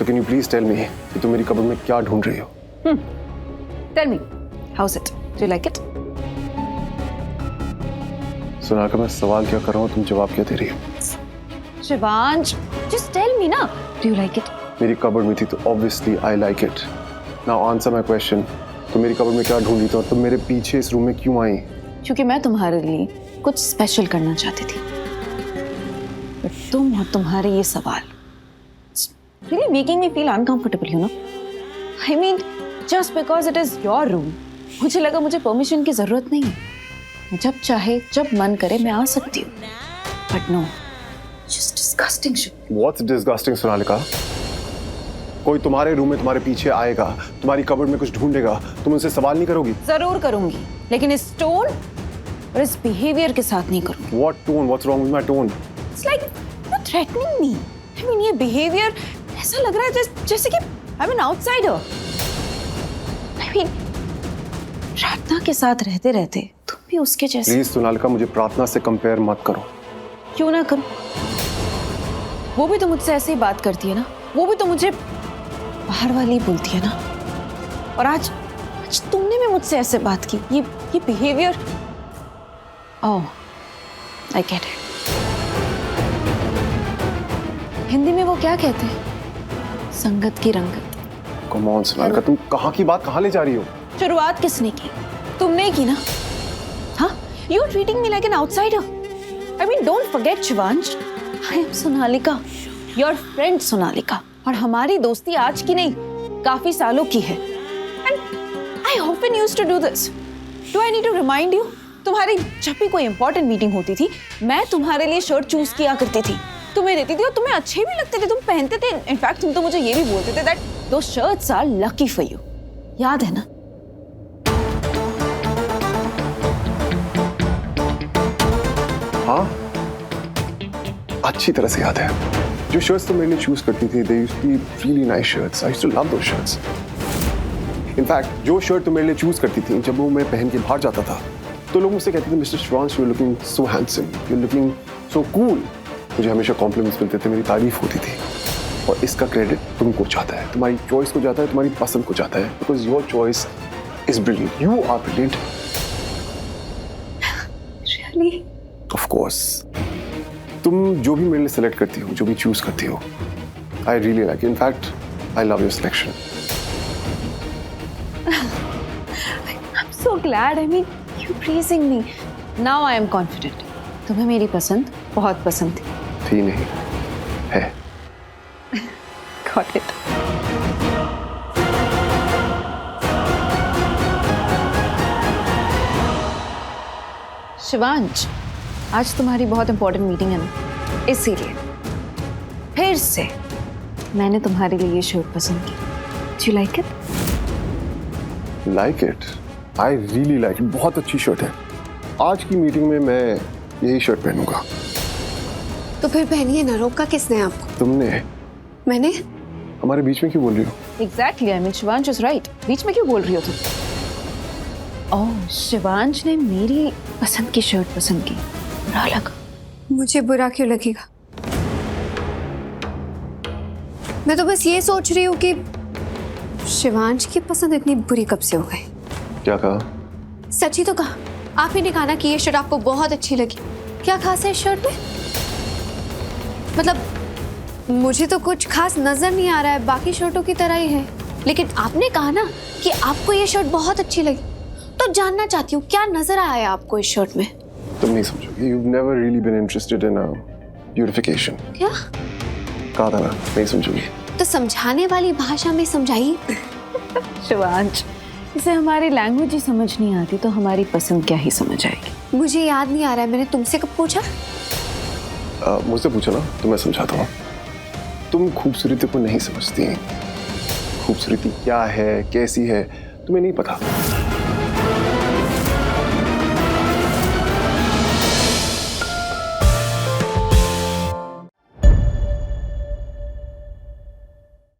So can you please tell me कि तुम मेरी कबर्ड में क्या ढूंढ रही हो? Tell me, how's it? Do you like it? Sonalika, मैं सवाल क्या कर रहा हूँ, तुम जवाब क्या दे रही हो? शिवांश, just tell me ना. Do you like it? मेरी कबर्ड में थी तो obviously I like it. Now answer my question. तुम मेरी कबर्ड में क्या ढूंढ रही थी और तुम मेरे पीछे इस रूम में क्यों आई? क्योंकि मैं तुम्हारे लिए कुछ स्पेशल करना चाहती थी. But तुम और तुम्हारे ये सवाल it's really making me feel uncomfortable, you know? I mean, just because it is your room, मुझे लगा मुझे परमिशन की जरूरत नहीं है. मैं जब चाहे, जब मन करे मैं आ सकती हूँ. But no, just disgusting shit. What's disgusting, Sonalika? कोई तुम्हारे रूम में तुम्हारे पीछे आएगा, तुम्हारी कबर्ड में कुछ ढूंढेगा, तुम उनसे सवाल नहीं करोगी? जरूर करूंगी, लेकिन इस टोन और इस बिहेवियर के साथ नहीं करूंगी. What tone? What's wrong with my tone? It's like you're threatening me. I mean, ये बिहेवियर ऐसा लग रहा है जैसे कि I'm an outsider. I mean, प्रार्थना के साथ रहते रहते तुम भी उसके जैसे. प्लीज सोनालिका, मुझे प्रार्थना से कंपेयर मत करो. क्यों ना करूं? वो भी तो मुझसे ऐसे ही बात करती है ना. वो भी तो मुझे बाहर वाली बोलती है ना. और आज तुमने भी मुझसे ऐसे बात की. ये behaviour. Oh, I get it. Hindi में वो क्या कहते हैं? संगत की रंगत. कम ऑन सोनालिका, तुम कहाँ की बात कहाँ ले जा रही हो? शुरुआत किसने की? तुमने की ना. हाँ, you are treating me like an outsider. I mean, don't forget Shivansh, I am Sonalika, your friend Sonalika. और हमारी दोस्ती आज की नहीं, काफी सालों की है. And I often used to do this. Do I need to remind you? तुम्हारी जब भी कोई इंपॉर्टेंट मीटिंग होती थी, मैं तुम्हारे लिए शर्ट चूज किया करती थी, तुम्हें देती थी और तुम्हें अच्छे भी लगते थे, तुम पहनते थे. इनफैक्ट तुम तो मुझे ये भी बोलते थे that those shirts are lucky for you. याद है ना? हाँ, अच्छी तरह से याद है. जो शर्ट्स तुम मेरे लिए चूज करती थी, they used to be really nice shirts. I used to love those shirts. In fact जो शर्ट तुम मेरे लिए चूज करती थी, जब वो मैं पहन के बाहर जाता था, तो लोग मुझसे कहते थे, mister Shivansh, you are looking so handsome, you are looking so cool. मुझे हमेशा कॉम्प्लीमेंट्स मिलते थे, मेरी तारीफ होती थी. और इसका क्रेडिट तुमको जाता है, तुम्हारी चॉइस को जाता है, तुम्हारी पसंद को जाता है. Because your choice is brilliant. You are brilliant. Really? Of course. तुम जो भी मेरे लिए सेलेक्ट करती हो, जो भी चूज करती हो, I really like. In fact I love your selection. I'm so glad. I mean, you praising me. Now I am confident. तुम्हें मेरी पसंद बहुत पसंद थी. थी नहीं, है. Got it. शिवांश, आज तुम्हारी बहुत इंपॉर्टेंट मीटिंग है ना, इसीलिए फिर से मैंने तुम्हारे लिए ये शर्ट पसंद की. Do you like it? Like it. I really like it. बहुत अच्छी शर्ट है. आज की मीटिंग में मैं यही शर्ट पहनूंगा. तो फिर पहनिए ना. रोका किसने आपको? तुमने. मैंने? हमारे बीच में क्यों बोल रही हो? Exactly. I mean, Shivansh is right. बीच में क्यों बोल रही हो तुम? ओह, शिवांश ने मेरी पसंद की शर्ट पसंद की. बुरा लगा. मुझे बुरा क्यों लगेगा? मैं तो बस ये सोच रही हूँ कि शिवांश की पसंद इतनी बुरी कब से हो गई. क्या कहा? सच ही तो कहा. आप ही ने कहा ना कि ये शर्ट आपको बहुत अच्छी लगी. क्या खास है इस शर्ट में? मतलब मुझे तो कुछ खास नजर नहीं आ रहा है, बाकी शर्टों की तरह ही है. लेकिन आपने कहा ना कि आपको ये शर्ट बहुत अच्छी लगी, तो जानना चाहती हूँ क्या नजर आया आपको इस शर्ट में. तुम नहीं समझोगे. You've never really been interested in beautification. क्या? कहा था ना, नहीं समझोगी. तो समझाने वाली भाषा में समझाइए. शिवांश, इसे हमारी लैंग्वेज ही समझ नहीं आती तो हमारी पसंद क्या ही समझ आएगी. मुझे याद नहीं आ रहा है, मैंने तुमसे कब पूछा? मुझसे पूछो ना, तो मैं समझाता हूँ. तुम खूबसूरती को नहीं समझती. खूबसूरती क्या है, कैसी है, तुम्हें नहीं पता.